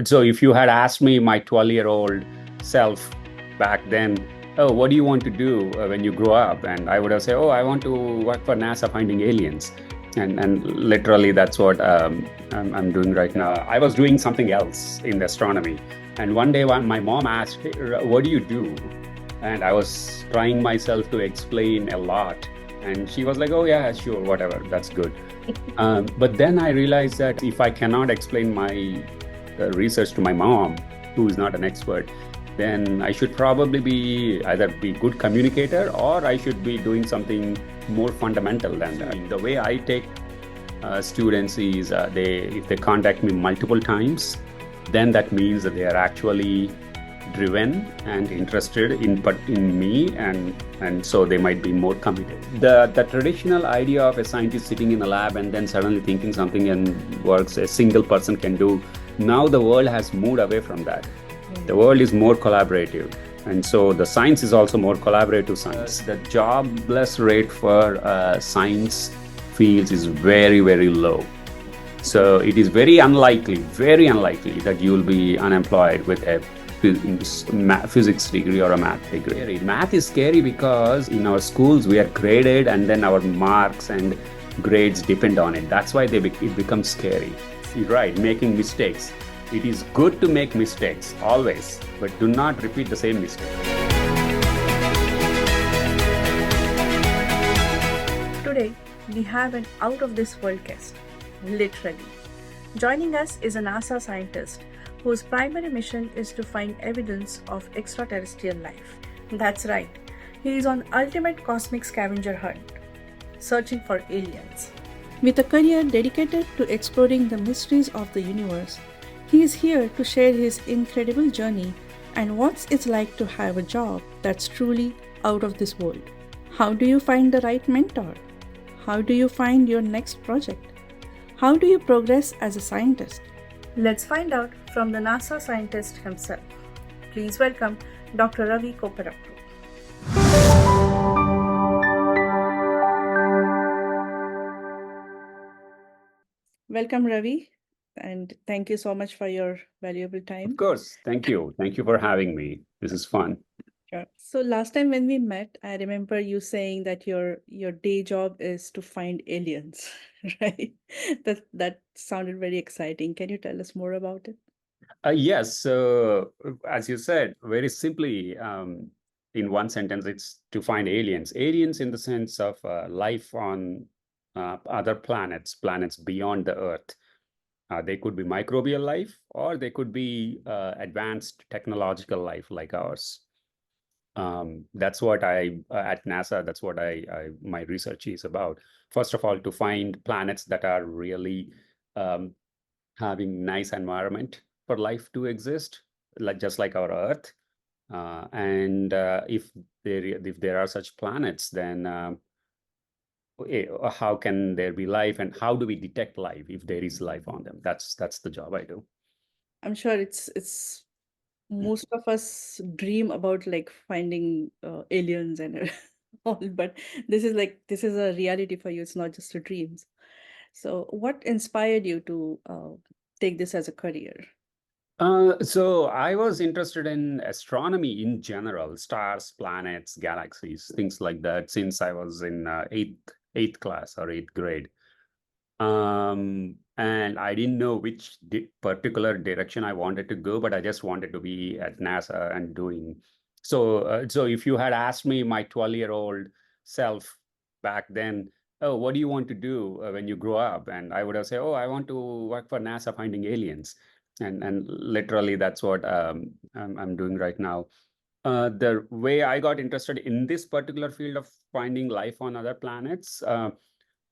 So if you had asked me, my 12-year-old self back then, oh, what do you want to do when you grow up? And I would have said, oh, I want to work for NASA finding aliens. And literally that's what I'm doing right now. I was doing something else in astronomy. And one day my mom asked, hey, what do you do? And I was trying myself to explain a lot. And she was like, oh, yeah, sure, whatever, that's good. But then I realized that if I cannot explain my research to my mom, who is not an expert, then I should probably be either be good communicator or I should be doing something more fundamental than that. The way I take students is if they contact me multiple times, then that means that they are actually driven and interested in me, and so they might be more committed. The traditional idea of a scientist sitting in a lab and then suddenly thinking something and works a single person can do, now the world has moved away from that. The world is more collaborative, and so the science is also more collaborative science. The jobless rate for science fields is very low. So it is very unlikely that you will be unemployed with a physics degree or a math degree. Math is scary because in our schools we are graded and then our marks and grades depend on it. That's why it becomes scary. You're right, making mistakes. It is good to make mistakes, always, but do not repeat the same mistake. Today, we have an out-of-this-world guest, literally. Joining us is a NASA scientist whose primary mission is to find evidence of extraterrestrial life. That's right, he is on ultimate cosmic scavenger hunt, searching for aliens. With a career dedicated to exploring the mysteries of the universe, he is here to share his incredible journey and what it's like to have a job that's truly out of this world. How do you find the right mentor? How do you find your next project? How do you progress as a scientist? Let's find out from the NASA scientist himself. Please welcome Dr. Ravi Kopparapu. Welcome, Ravi, and thank you so much for your valuable time. Of course, thank you. Thank you for having me. This is fun. Sure. So last time when we met, I remember you saying that your day job is to find aliens, right? That sounded very exciting. Can you tell us more about it? Yes. So, as you said, very simply, in one sentence, it's to find aliens. Aliens in the sense of life on other planets beyond the Earth. They could be microbial life, or they could be advanced technological life like ours. That's what at NASA, that's what my research is about. First of all, to find planets that are really having nice environment for life to exist, just like our Earth. And if there are such planets, then how can there be life, and how do we detect life if there is life on them? That's the job I do. I'm sure it's most of us dream about like finding aliens and all, but this is a reality for you. It's not just a dreams. So, what inspired you to take this as a career? So I was interested in astronomy in general, stars, planets, galaxies, things like that, since I was in eighth class or eighth grade. And I didn't know which particular direction I wanted to go, but I just wanted to be at NASA and doing. So if you had asked me, my 12-year-old self back then, oh, what do you want to do when you grow up? And I would have said, oh, I want to work for NASA finding aliens. And literally that's what I'm doing right now. The way I got interested in this particular field of finding life on other planets,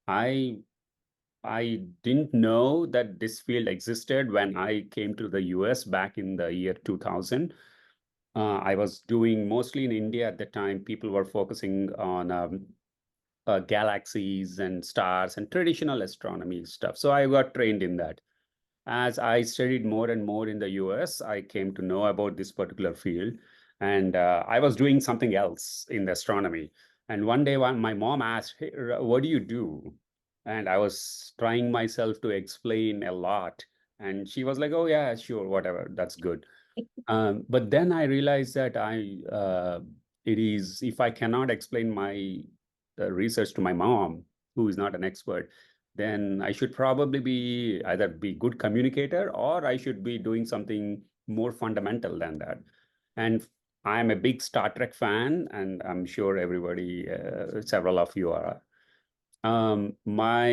I I didn't know that this field existed when I came to the US back in the year 2000. I was doing mostly in India at the time. People were focusing on galaxies and stars and traditional astronomy stuff. So I got trained in that. As I studied more and more in the US, I came to know about this particular field. And I was doing something else in astronomy. And one day, my mom asked, hey, what do you do? And I was trying myself to explain a lot. And she was like, oh, yeah, sure, whatever, that's good. But then I realized that it is, if I cannot explain my research to my mom, who is not an expert, then I should probably be either be good communicator or I should be doing something more fundamental than that. And I'm a big Star Trek fan, and I'm sure everybody, several of you are. My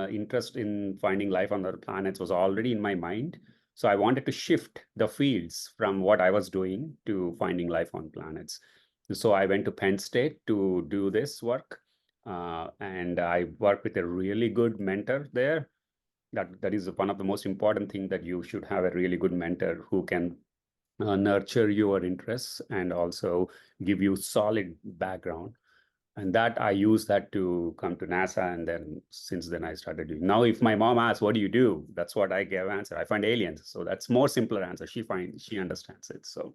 interest in finding life on other planets was already in my mind. So I wanted to shift the fields from what I was doing to finding life on planets. So I went to Penn State to do this work. And I worked with a really good mentor there. That is one of the most important things, that you should have a really good mentor who can nurture your interests and also give you solid background. And that I use that to come to NASA. And then since then I started doing. Now, if my mom asks, what do you do? That's what I give answer. I find aliens. So that's more simpler answer. She understands it. So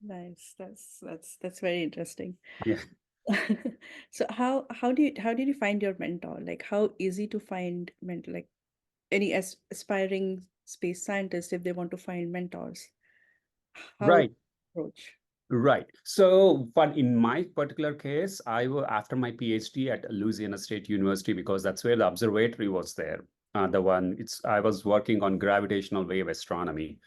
Nice. That's very interesting. yeah. So how did you find your mentor? Like how easy to find mentor? Like any aspiring space scientist, if they want to find mentors, how would Right. you approach? Right. So, but in my particular case, I was after my PhD at Louisiana State University, because that's where the observatory was there. The one it's I was working on gravitational wave astronomy,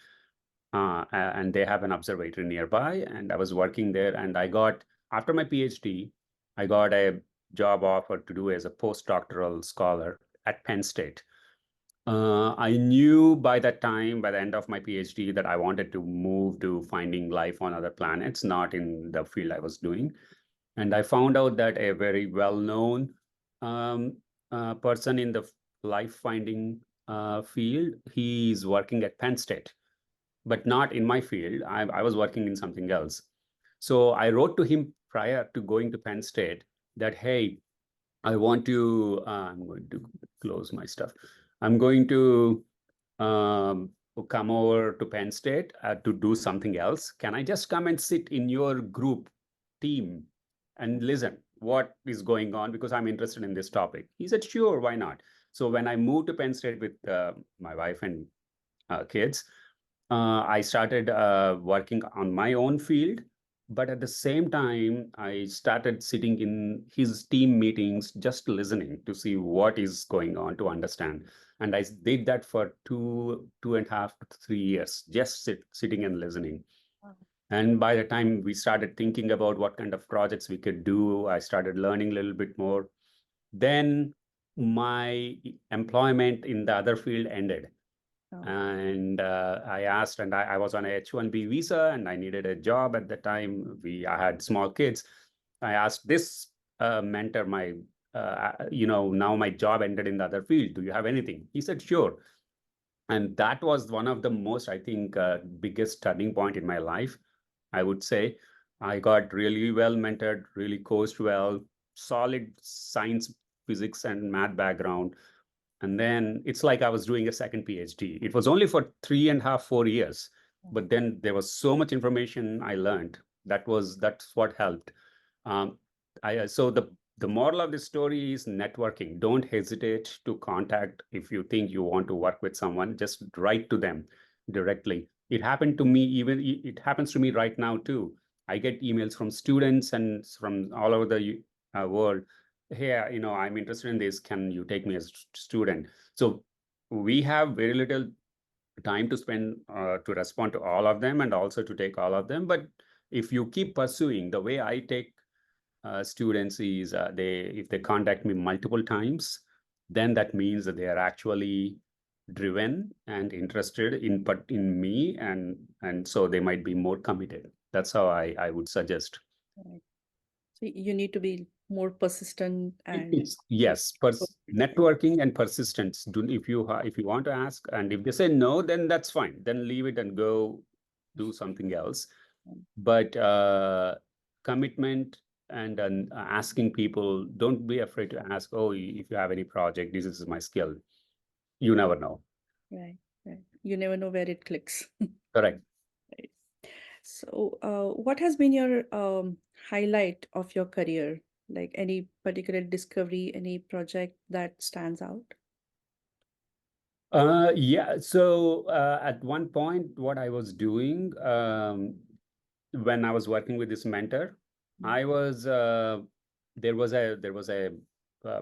and they have an observatory nearby. And I was working there, and I got after my PhD, I got a job offer to do as a postdoctoral scholar at Penn State. I knew by that time, by the end of my PhD, that I wanted to move to finding life on other planets, not in the field I was doing. And I found out that a very well-known um, person in the life finding field, he's working at Penn State, but not in my field. I was working in something else. So I wrote to him prior to going to Penn State that, hey, I'm going to close my stuff. I'm going to um, come over to Penn State to do something else. Can I just come and sit in your group team and listen what is going on, because I'm interested in this topic? He said, sure, why not? So when I moved to Penn State with my wife and kids, I started working on my own field. But at the same time, I started sitting in his team meetings, just listening to see what is going on, to understand. And I did that for 2.5 to 3 years, just sitting and listening. Wow. And by the time we started thinking about what kind of projects we could do, I started learning a little bit more. Then my employment in the other field ended. Oh, And I asked, and I was on a H-1B visa, and I needed a job at the time. I had small kids. I asked this mentor, now my job ended in the other field. Do you have anything? He said, sure. And that was one of the most, I think, biggest turning point in my life, I would say. I got really well mentored, really coached well, solid science, physics, and math background. And then it's like I was doing a second PhD. It was only for 3.5, 4 years, wow. but then there was so much information I learned. That's what helped. Um, so the moral of the story is networking. Don't hesitate to contact if you think you want to work with someone. Just write to them directly. It happened to me. Even it happens to me right now too. I get emails from students and from all over the world. Hey, I'm interested in this. Can you take me as a student? So we have very little time to spend to respond to all of them and also to take all of them. But if you keep pursuing the way I take students, is they if they contact me multiple times, then that means that they are actually driven and interested in me, and so they might be more committed. That's how I would suggest. Right. So you need to be more persistent and It's yes, networking and persistence. If you want to ask, and if they say no, then that's fine. Then leave it and go do something else. But commitment and asking people, don't be afraid to ask. Oh, if you have any project, this is my skill. You never know. right, right. You never know where it clicks. Correct. Right. So, what has been your highlight of your career? Like any particular discovery, any project that stands out? Yeah. So at one point, what I was doing when I was working with this mentor, I was there was a uh,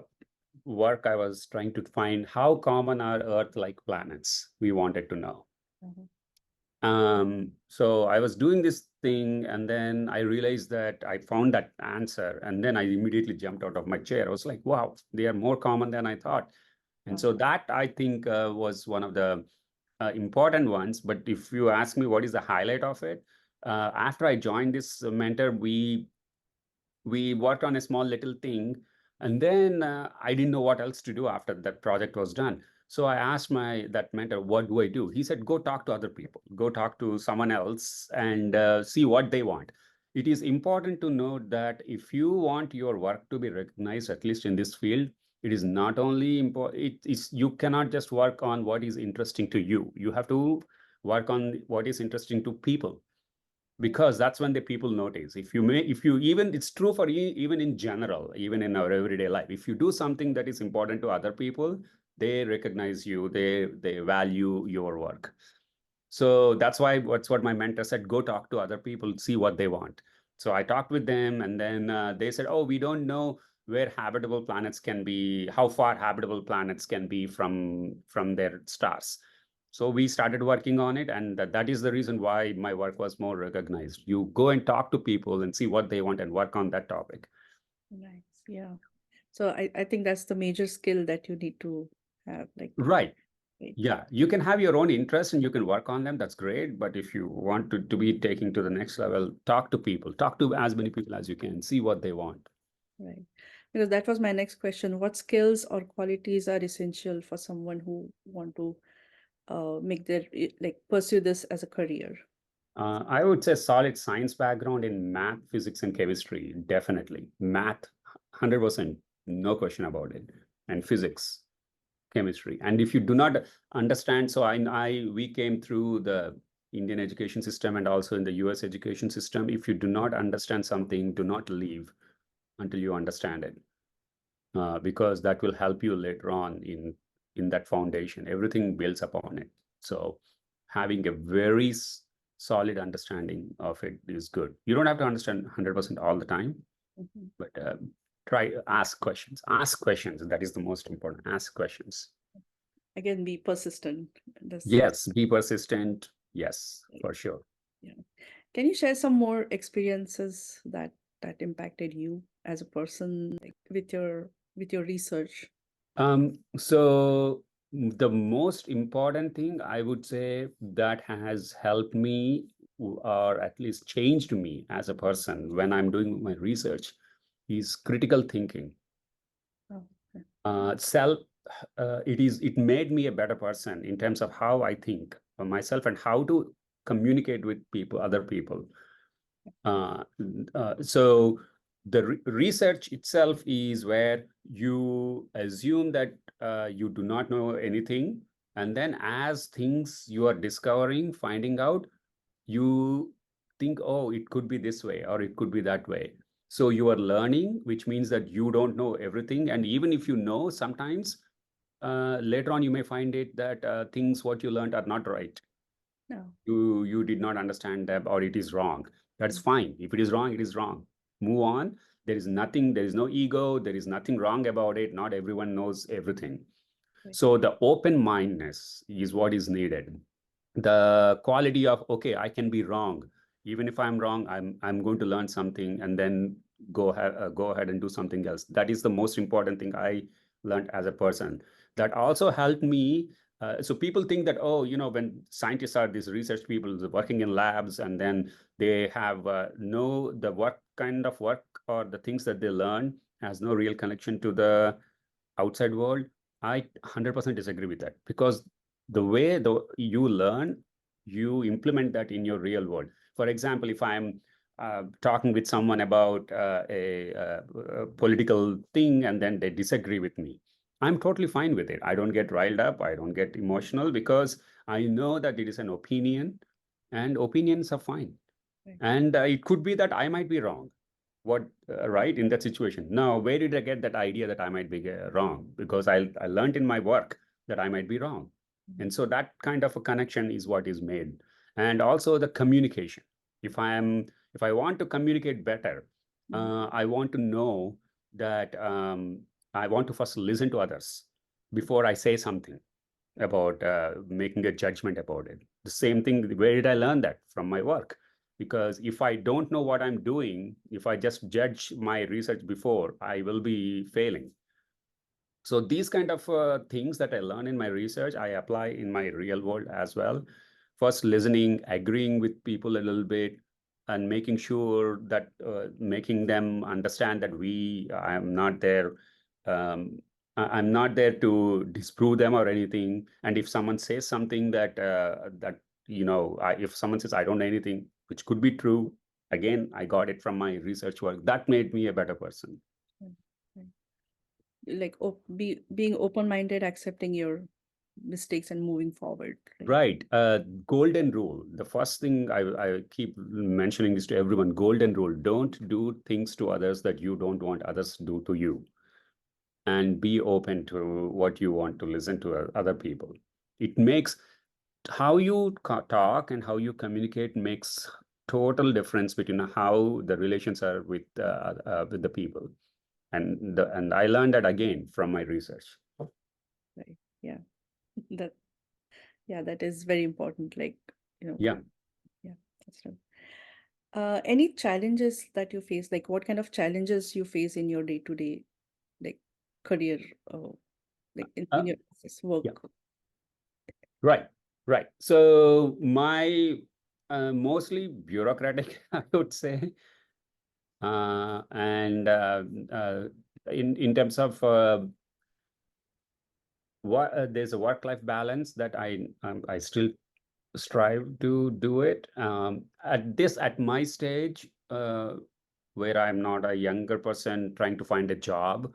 work I was trying to find how common are Earth-like planets. We wanted to know. Mhm. So I was doing this thing, and then I realized that I found that answer, and then I immediately jumped out of my chair. I was like, "Wow, they are more common than I thought." And Oh, so that I think was one of the important ones. But if you ask me what is the highlight of it, after I joined this mentor, we worked on a small little thing, and then I didn't know what else to do after that project was done. So I asked my that mentor, what do I do? He said, go talk to other people, go talk to someone else, and see what they want. It is important to note that if you want your work to be recognized, at least in this field, it is not only important, it is, you cannot just work on what is interesting to you. You have to work on what is interesting to people, right. because that's when the people notice. If you even, it's true for even in general, even in our everyday life, if you do something that is important to other people, they recognize you, they value your work. So that's what my mentor said, go talk to other people, see what they want. So I talked with them, and then they said, oh, we don't know where habitable planets can be, how far habitable planets can be from their stars. So we started working on it, and that is the reason why my work was more recognized. You go and talk to people and see what they want and work on that topic. Nice. Yeah. So I think that's the major skill that you need to have, like, Right. right. Yeah, you can have your own interests and you can work on them. That's great. But if you want to be taking to the next level, talk to people, talk to as many people as you can, see what they want. Right. Because that was my next question. What skills or qualities are essential for someone who want to make their like pursue this as a career? I would say solid science background in math, physics, and chemistry. Definitely. Math, 100%, no question about it. And physics, chemistry. And if you do not understand, so we came through the Indian education system and also in the US education system. If you do not understand something, do not leave until you understand it, because that will help you later on in that foundation. Everything builds upon it. So having a very solid understanding of it is good. You don't have to understand 100% all the time, Mhm. but try ask questions. Ask questions. That is the most important. Ask questions. Again, be persistent. That's Yes, be persistent. Yes, right. for sure. Yeah. Can you share some more experiences that impacted you as a person, like with your research? So the most important thing I would say that has helped me, or at least changed me as a person when I'm doing my research, is critical thinking. Oh, okay. Self, it made me a better person in terms of how I think for myself and how to communicate with people, other people. Uh, so the research itself is where you assume that you do not know anything, and then as things you are discovering, finding out, you think, oh, it could be this way or it could be that way. So you are learning, which means that you don't know everything, and even if you know, sometimes later on you may find it that things what you learned are not right. No. You did not understand that, or it is wrong. That's Mm, fine. If it is wrong, it is wrong. Move on. There is nothing, there is no ego, there is nothing wrong about it. Not everyone knows everything. right. So the open mindedness is what is needed. The quality of, okay, I can be wrong. Even if I'm wrong, I'm going to learn something and then go ahead and do something else. That is the most important thing I learned as a person. That also helped me. So people think that, oh, when scientists are these research people working in labs, and then they have no the work kind of work or the things that they learn has no real connection to the outside world. I 100% disagree with that, because the way you learn, you implement that in your real world. For example, if I'm talking with someone about a political thing and then they disagree with me, I'm totally fine with it. I don't get riled up. I don't get emotional, because I know that it is an opinion, and opinions are fine. Right. And it could be that I might be wrong. What right in that situation? Now, where did I get that idea that I might be wrong? Because I learned in my work that I might be wrong. And so that kind of a connection is what is made. And also the communication. If I want to communicate better, I want to know that I want to first listen to others before I say something about making a judgment about it. The same thing, where did I learn that? From my work. Because if I don't know what I'm doing, if I just judge my research before, I will be failing. So these kind of things that I learn in my research, I apply in my real world as well. First, listening, agreeing with people a little bit, and making sure that making them understand that I'm not there. I'm not there to disprove them or anything. And if someone says something that if someone says I don't know anything, which could be true, again, I got it from my research work. That made me a better person. Right. Like being open-minded, accepting your mistakes and moving forward, right? Right. Golden rule. The first thing I keep mentioning this to everyone, golden rule. Don't do things to others that you don't want others to do to you. And be open to what you want to listen to other people. It makes how you talk and how you communicate makes total difference between how the relations are with the people. And I learned that again from my research. Right. Yeah. That yeah, that is very important. Like, you know, Yeah. yeah, that's right. Any challenges that you face? Like, what kind of challenges you face in your day-to-day, like, career, like in Uh, your office yeah. work? Right, right. So my mostly bureaucratic, I would say, and in terms of what there's a work-life balance that I still strive to do it. At my stage, where I'm not a younger person trying to find a job,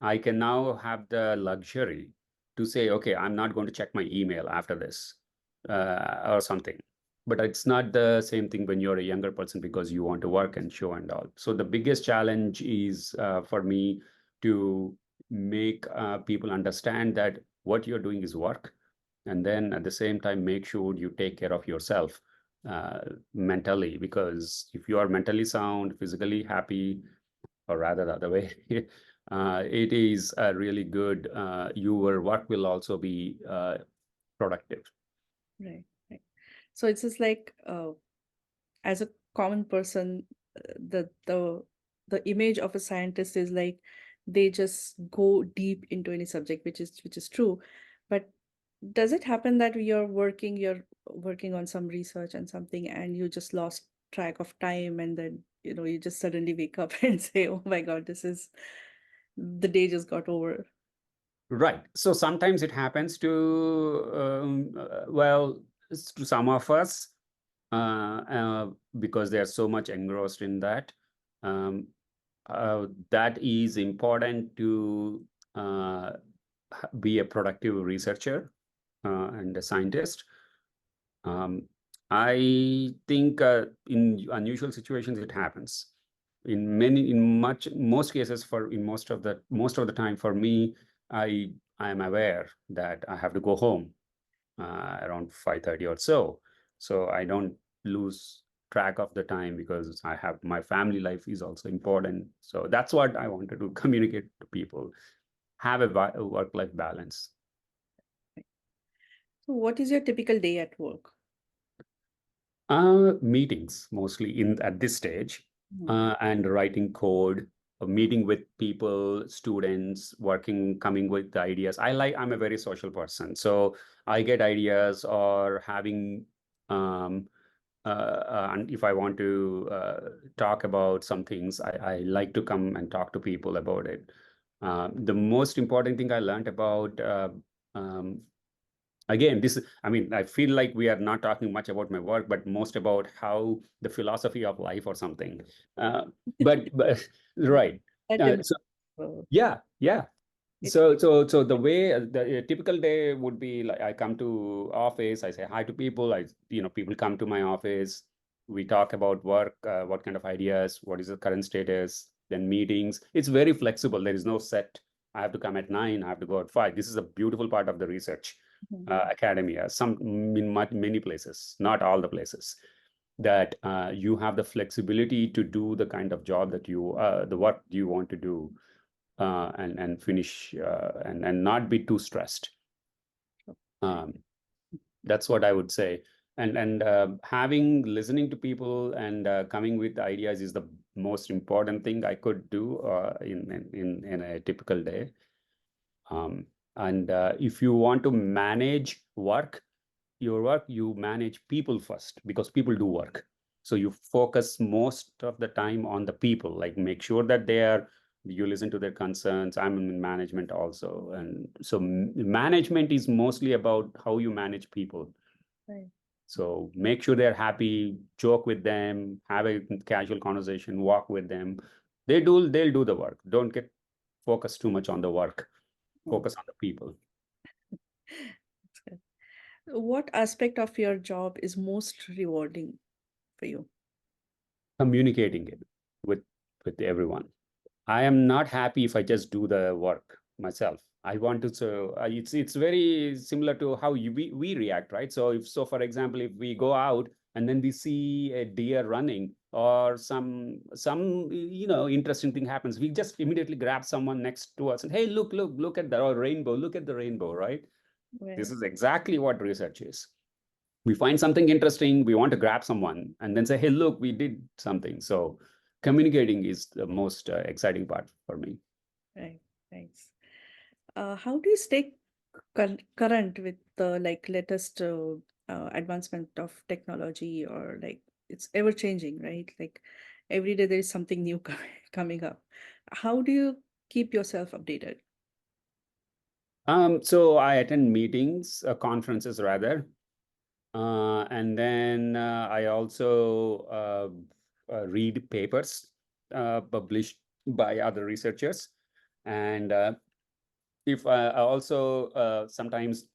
I can now have the luxury to say, okay, I'm not going to check my email after this or something. But it's not the same thing when you're a younger person because you want to work and show and all. So the biggest challenge is for me to make people understand that what you're doing is work. And then at the same time, make sure you take care of yourself mentally, because if you are mentally sound, physically happy, or rather the other way, it is really good. Your work will also be productive. Right, right. So it's just like, as a common person, the image of a scientist is like they just go deep into any subject, which is true. But does it happen that you're working on some research and something, and you just lost track of time, and then you just suddenly wake up and say, "Oh my God, this is the day just got over." Right. So sometimes it happens to, well, to some of us, because they are so much engrossed in that. Um, that is important to be a productive researcher and a scientist. Um, I think in unusual situations it happens. Most cases, for in most of the time for me, I am aware that I have to go home around 5:30 or so. So I don't lose track of the time because I have my family life is also important. So that's what I wanted to communicate to people. Have a work-life balance. So, what is your typical day at work? Meetings mostly in at this stage, Mhm. and writing code, meeting with people, students, working, coming with ideas. I'm a very social person, so I get ideas or having, and if I want to talk about some things, I like to come and talk to people about it. The most important thing I learned about um, again, I mean, I feel like we are not talking much about my work, but most about how the philosophy of life or something. Uh, but right. That in So uh, yeah, yeah. it So the way the typical day would be like I come to office, I say hi to people. People come to my office. We talk about work, what kind of ideas, what is the current status, then meetings. It's very flexible. There is no set. I have to come at 9. I have to go at 5. This is a beautiful part of the research. academia, some in many places, not all the places, that you have the flexibility to do the kind of job that the work you want to do, and finish, and not be too stressed. That's what I would say. And listening to people and coming with ideas is the most important thing I could do in a typical day. And if you want to manage your work, you manage people first, because people do work. So you focus most of the time on the people, like make sure that you listen to their concerns. I'm in management also. And so management is mostly about how you manage people. Right. So make sure they're happy, joke with them, have a casual conversation, walk with them. They'll do the work. Don't get focused too much on the work. Focus on the people. That's good. What aspect of your job is most rewarding for you? Communicating it with everyone. I am not happy if I just do the work myself. I want to. So it's very similar to how we react, right? So for example, if we go out and then we see a deer running, or some interesting thing happens, we just immediately grab someone next to us and, hey, look at the rainbow, look at the rainbow, right? This Right. is exactly what research is. We find something interesting, we want to grab someone and then say, hey, look, we did something. So communicating is the most exciting part for me. Right. Thanks. How do you stay current with the latest advancement of technology, or it's ever changing, right? Like every day there is something new coming up. How do you keep yourself updated? So I attend meetings, conferences rather, and then I also read papers published by other researchers. And if I also sometimes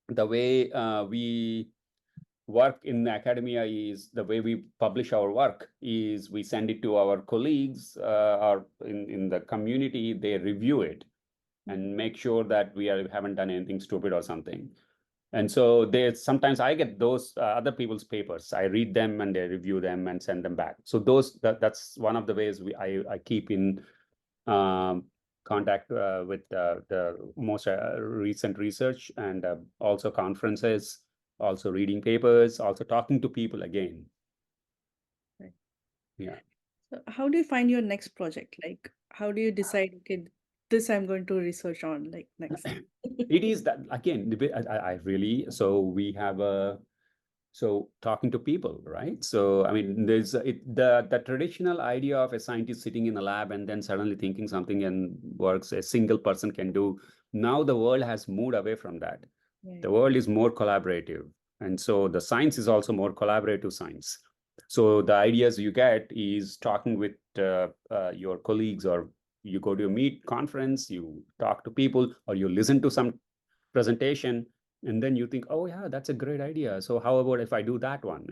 the way we work in academia is the way we publish our work is we send it to our colleagues, or in the community, they review it and make sure that haven't done anything stupid or something. And so sometimes I get those other people's papers. I read them and they review them and send them back. So that's one of the ways I keep in um, contact with the most recent research, and also conferences, also reading papers, also talking to people again. Right. Yeah. So how do you find your next project? Like, how do you decide, okay, this I'm going to research on next? It is that, again, I really, so we have so talking to people, right? So I mean, the traditional idea of a scientist sitting in a lab and then suddenly thinking something and works a single person can do. Now the world has moved away from that. Right. The world is more collaborative, and so the science is also more collaborative science. So the ideas you get is talking with your colleagues, or you go to a meet conference, you talk to people, or you listen to some presentation, and then you think, oh yeah, that's a great idea, so how about if I do that one?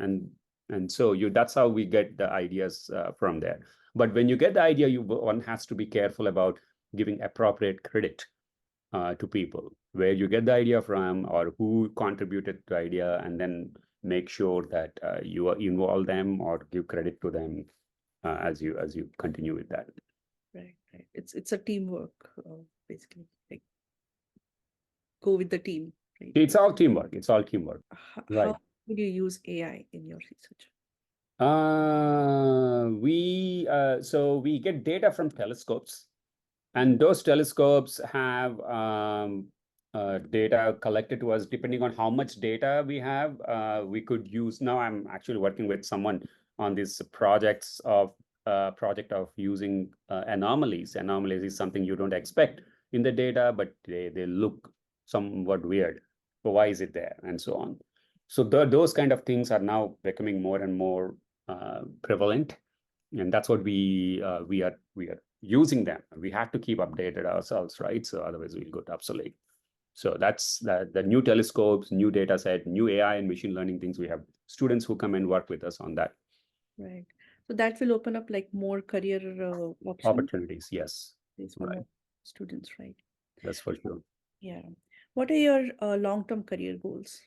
And so that's how we get the ideas from there. But when you get the idea, one has to be careful about giving appropriate credit to people, where you get the idea from or who contributed to the idea, and then make sure that you involve them or give credit to them as you continue with that. Right, right. It's a teamwork, basically. Like go with the team, right? It's all teamwork. How Right. would you use AI in your research? We get data from telescopes, and those telescopes have data collected to us. Depending on how much data we have, we could use. Now I'm actually working with someone on this project of using anomalies. Anomalies is something you don't expect in the data, but they look somewhat weird. So why is it there, and so on. So those kind of things are now becoming more and more prevalent, and that's what we are using them. We have to keep updated ourselves, right? So otherwise we'll go obsolete. So that's the new telescopes, new data set, new AI and machine learning things. We have students who come and work with us on that. Right. So that will open up like more career options Opportunities, yes. for Right. more students, right? That's for sure. Yeah. What are your long-term career goals?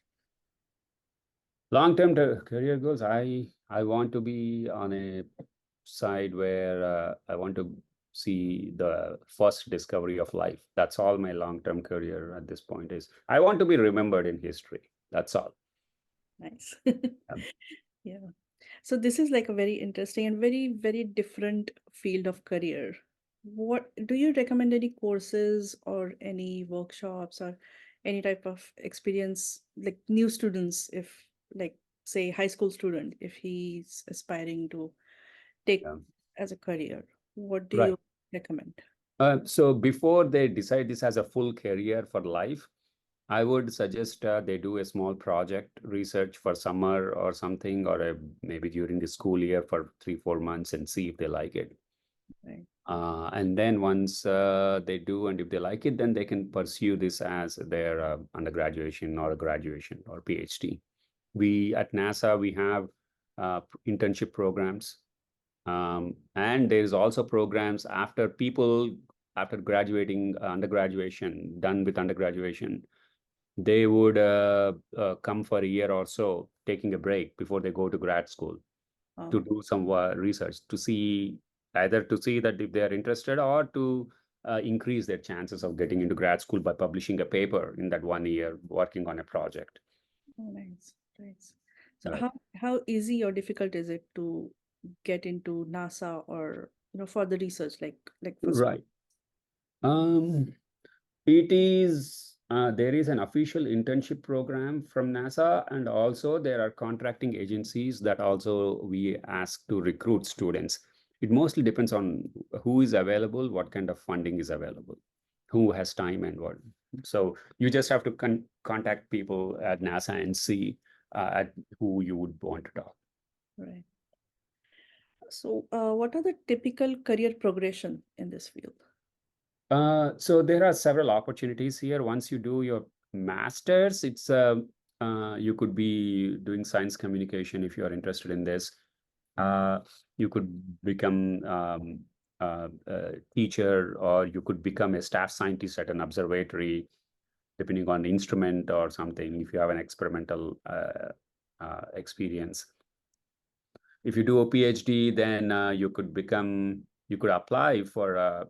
Long-term career goals, I want to be on a side where I want to see the first discovery of life. That's all my long-term career at this point is. I want to be remembered in history. That's all. Nice. Um, Yeah. So this is like a very interesting and very, very different field of career. What do you recommend any courses or any workshops or any type of experience like new students if like say high school student if he's aspiring to take yeah. as a career, what do Right. you recommend? So before they decide this as a full career for life, I would suggest they do a small project research for summer or something, or maybe during the school year for 3, 4 months and see if they like it. Right. And then once they do, and if they like it, then they can pursue this as their undergraduation or a graduation or PhD. We at NASA, we have internship programs. And there's also programs after people, after graduating undergraduation, done with undergraduation, they would come for a year or so, taking a break before they go to grad school to Um, do some research to see either to see that if they are interested or to increase their chances of getting into grad school by publishing a paper in that 1 year working on a project. oh, nice, nice. So Right. how easy or difficult is it to get into NASA or for the research like for school? Right. Um, It is, there is an official internship program from NASA, and also there are contracting agencies that also we ask to recruit students. It mostly depends on who is available, what kind of funding is available, who has time and what. So you just have to contact people at NASA and see at who you would want to talk. Right. So, what are the typical career progression in this field? So there are several opportunities here. Once you do your master's, it's you could be doing science communication if you are interested in this. Uh, you could become a teacher, or you could become a staff scientist at an observatory, depending on the instrument or something. If you have an experimental experience, if you do a PhD, then you could apply for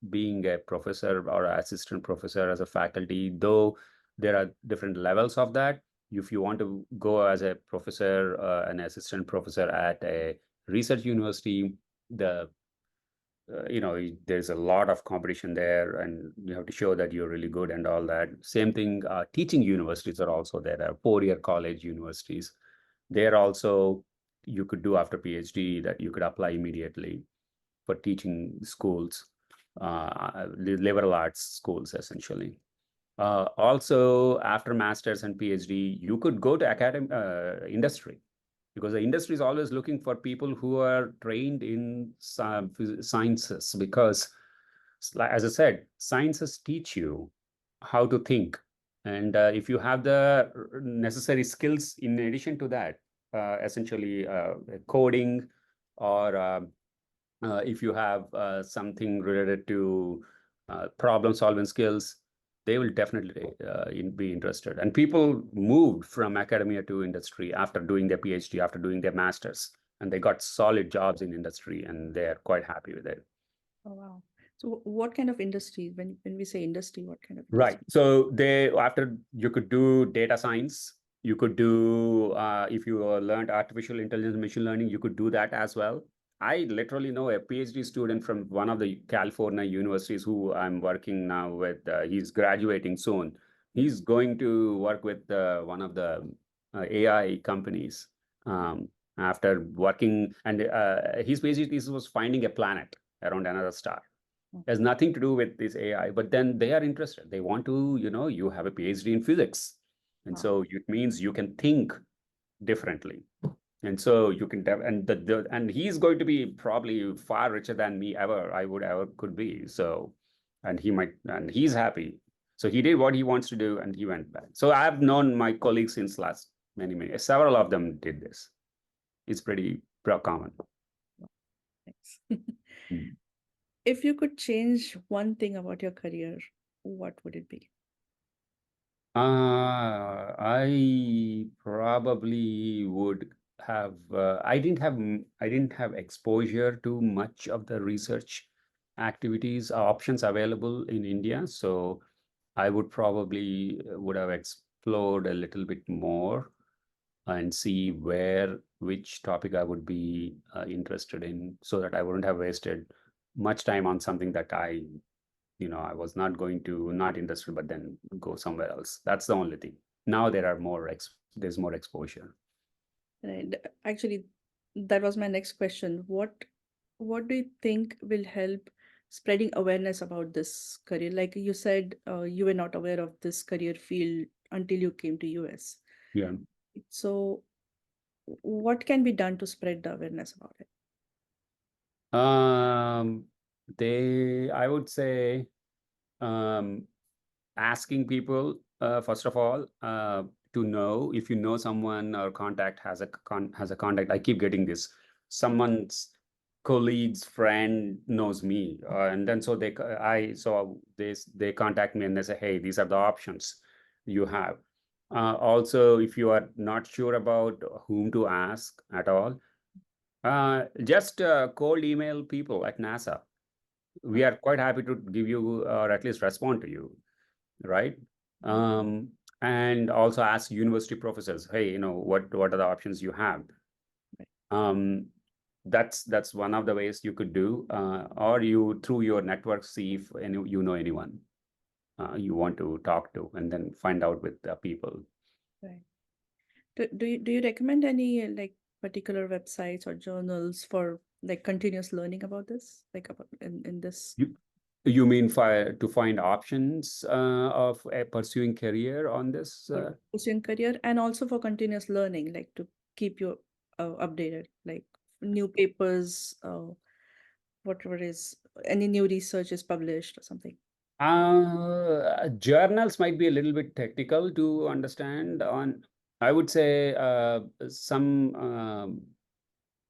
being a professor or an assistant professor as a faculty, though there are different levels of that. If you want to go as a professor, an assistant professor at a research university, the there's a lot of competition there, and you have to show that you're really good and all that. Same thing, teaching universities are also there. There are 4 year college universities. There also, you could do after PhD that you could apply immediately for teaching schools, liberal arts schools, essentially. Also, after master's and PhD, you could go to academic industry, because the industry is always looking for people who are trained in sciences. Because, as I said, sciences teach you how to think, and if you have the necessary skills in addition to that, essentially coding, or if you have something related to problem solving skills, they will definitely be interested. And people moved from academia to industry after doing their PhD, after doing their masters, and they got solid jobs in industry, and they're quite happy with it. Oh, wow. So, what kind of industry? When we say industry, what kind of Right. industry? So they after you could do data science, you could do if you learned artificial intelligence, machine learning, you could do that as well. I literally know a PhD student from one of the California universities who I'm working now with. He's graduating soon. He's going to work with one of the AI companies after working, and his PhD thesis was finding a planet around another star. Oh, Has nothing to do with this AI, but then they are interested. They want to, you have a PhD in physics. And wow. so it means you can think differently. And so you can, and and he's going to be probably far richer than me ever, I would ever could be. So, and he's happy. So he did what he wants to do, and he went back. So I've known my colleagues since last many, several of them did this. It's pretty common. Thanks. Mm. If you could change one thing about your career, what would it be? I probably would have. I didn't have exposure to much of the research activities options available in India, so I would probably would have explored a little bit more and see which topic I would be interested in, so that I wouldn't have wasted much time on something that I was not interested, but then go somewhere else. That's the only thing. Now there's more exposure. And actually, that was my next question. What do you think will help spreading awareness about this career? Like you said, you were not aware of this career field until you came to US. Yeah. So, what can be done to spread the awareness about it? Um, I would say, um, asking people, first of all, to know if you know someone or contact has a contact. I keep getting this. Someone's colleague's friend knows me, and then so they contact me and they say, "Hey, these are the options you have." Also, if you are not sure about whom to ask at all, just cold email people at NASA. We are quite happy to give you or at least respond to you, right? Um, and also ask university professors, hey, what are the options you have? Um, that's one of the ways you could do, or you through your network see if you know anyone you want to talk to, and then find out with the people. Right. Do you recommend any like particular websites or journals for like continuous learning about this? Like about in this You, you mean to find options of pursuing career on this? for pursuing career and also for continuous learning, like to keep you updated, like new papers, whatever is any new research is published or something. Journals might be a little bit technical to understand on. I would say some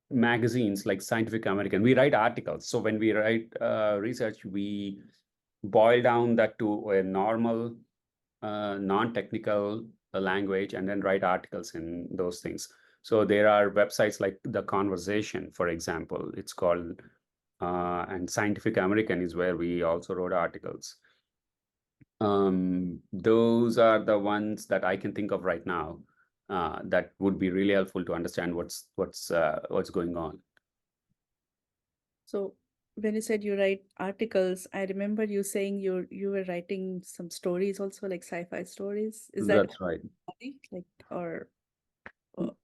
magazines like Scientific American, we write articles. So when we write research, we boil down that to a normal, non-technical language, and then write articles in those things. So there are websites like The Conversation, for example. It's called, and Scientific American is where we also wrote articles. Those are the ones that I can think of right now, that would be really helpful to understand what's going on. So when you said you write articles, I remember you saying you were writing some stories also, like sci-fi stories. Is that That's right. hobby? Like or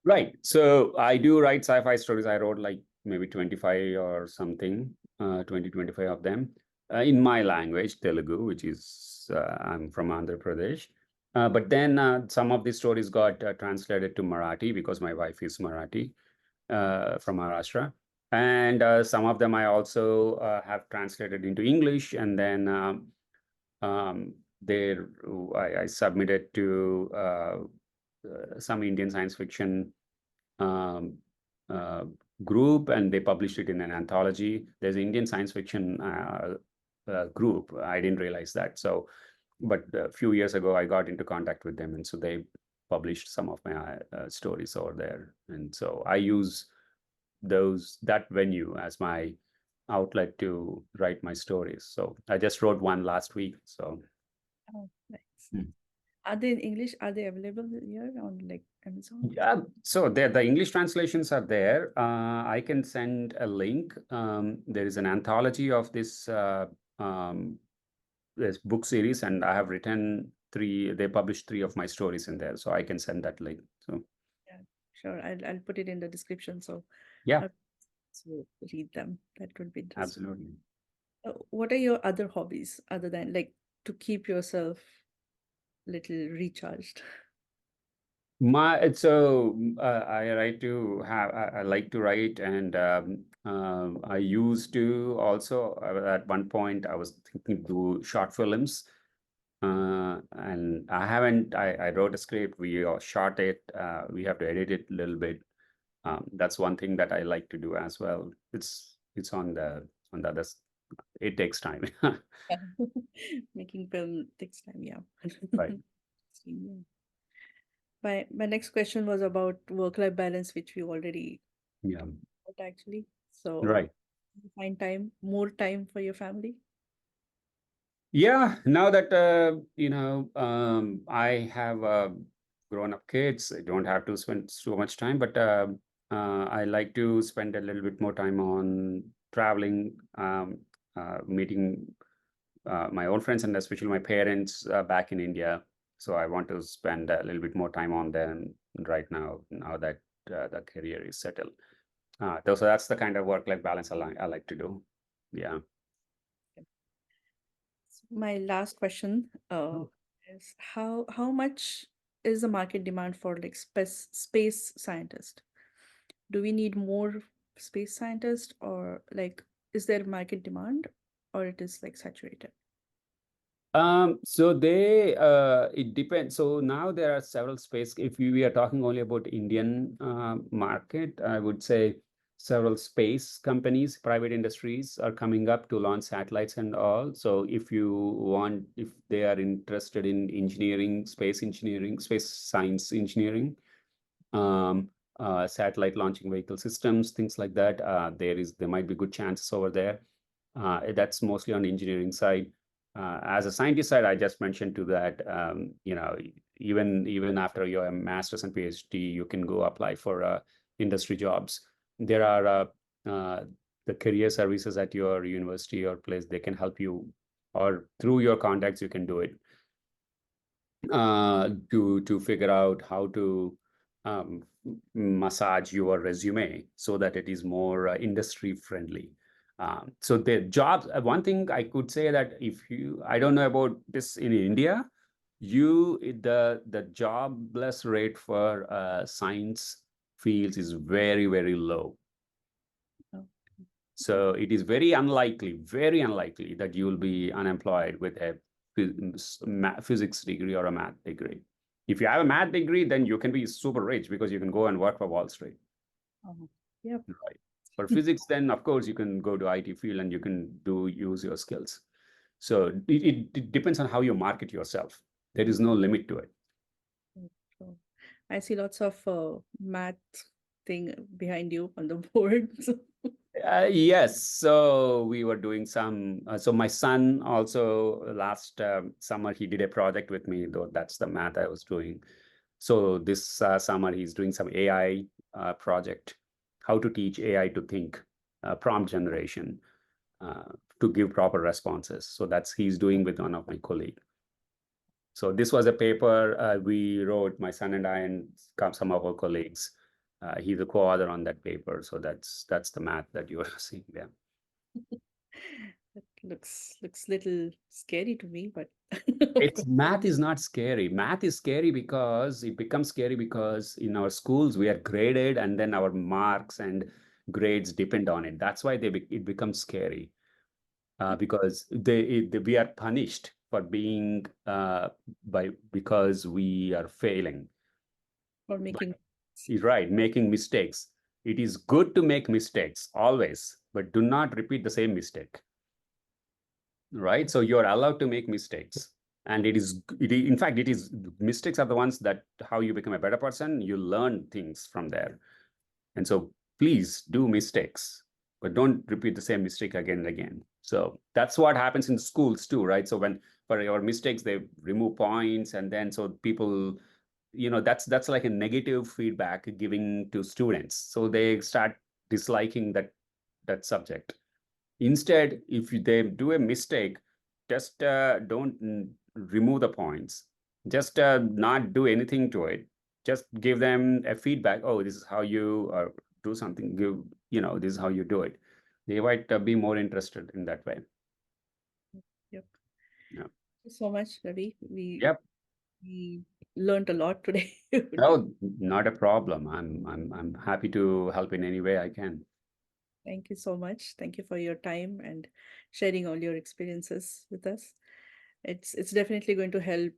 Right. So I do write sci-fi stories. I wrote like maybe 25 or something, 20, 25 of them in my language, Telugu, which is, I'm from Andhra Pradesh. But then some of these stories got translated to Marathi because my wife is Marathi, from Maharashtra. And some of them I also have translated into English. And then there I submitted to some Indian science fiction um, uh, group, and they published it in an anthology. There's an Indian science fiction group. I didn't realize that. So, but a few years ago, I got into contact with them, and so they published some of my stories over there. And so I use that venue as my outlet to write my stories. So I just wrote one last week. So. oh, nice. Hmm. Are they in English? Are they available here on like Amazon? Yeah, so the English translations are there. I can send a link. There is an anthology of um, this book series, and I have written three. They published three of my stories in there, so I can send that link. So Yeah, sure. I'll put it in the description so yeah, uh, to read them. That would be interesting. absolutely. What are your other hobbies other than like to keep yourself little recharged? I write to have I like to write, and I used to also, at one point I was thinking to do short films. And I haven't. I wrote a script. We shot it. We have to edit it a little bit. That's one thing that I like to do as well. It's on the other. It takes time. Yeah. Making film takes time, yeah. Right. Yeah. My next question was about work-life balance, which we already Yeah. talked about actually. So Right. you find more time for your family? Yeah, now that I have grown-up kids, I don't have to spend so much time, but I like to spend a little bit more time on traveling, meeting my old friends, and especially my parents back in India. So I want to spend a little bit more time on them right now, now that the career is settled. So that's the kind of work-life balance I like to do. Yeah. My last question is how much is the market demand for like space scientist? Do we need more space scientists, or like is there market demand, or it is like saturated? So it depends. So now there are several space. If we are talking only about Indian market, I would say several space companies, private industries are coming up to launch satellites and all. So if they are interested in engineering, space science engineering, um, satellite launching vehicle systems, things like that, there might be good chances over there. That's mostly on the engineering side. As a scientist side, I just mentioned to that, even after your master's and PhD, you can go apply for industry jobs. There are uh, the career services at your university or place. They can help you, or through your contacts, you can do it to figure out how to um, massage your resume so that it is more industry friendly. So the jobs, one thing I could say that I don't know about this in India, the jobless rate for science fields is very, very low. Oh, So it is very unlikely that you will be unemployed with a physics degree or a math degree. If you have a math degree, then you can be super rich because you can go and work for Wall Street. oh, yep. Right. For physics, then of course you can go to IT field and you can use your skills. So it depends on how you market yourself. There is no limit to it. So I see lots of math thing behind you on the board. So, Yes, so we were doing some. So my son also last summer he did a project with me, though that's the math I was doing. So this summer he's doing some AI project, how to teach AI to think, prompt generation uh, to give proper responses. So that's he's doing with one of my colleagues. So this was a paper we wrote, my son and I, and some of our colleagues. He's a co-author on that paper. So that's the math that you are seeing there. that looks little scary to me, but of It's course. math is not scary. Math is scary because it becomes scary because in our schools we are graded and then our marks and grades depend on it. That's why it becomes scary because we are punished for being because we are failing. For But making. you're right, making mistakes. It is good to make mistakes always, but do not repeat the same mistake. Right? So you're allowed to make mistakes. And in fact, it is mistakes are the ones that how you become a better person. You learn things from there. And so please do mistakes, but don't repeat the same mistake again and again. So that's what happens in schools too, right? So when for your mistakes, they remove points, and then so people, that's like a negative feedback giving to students. So they start disliking that subject. Instead, if they do a mistake, just don't remove the points. Just not do anything to it. Just give them a feedback. Oh, this is how you do something. This is how you do it. They might be more interested in that way. Yep. Yeah. Thank you so much, Ravi. Yep. We learned a lot today. Oh, not a problem. I'm happy to help in any way I can. Thank you so much. Thank you for your time and sharing all your experiences with us. It's definitely going to help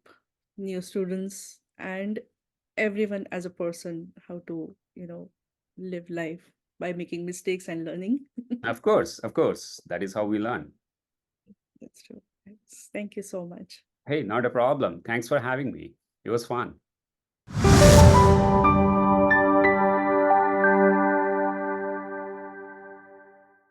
new students and everyone as a person how to, live life by making mistakes and learning. Of course. That is how we learn. That's true. Thanks. Thank you so much. Hey, not a problem. Thanks for having me. It was fun.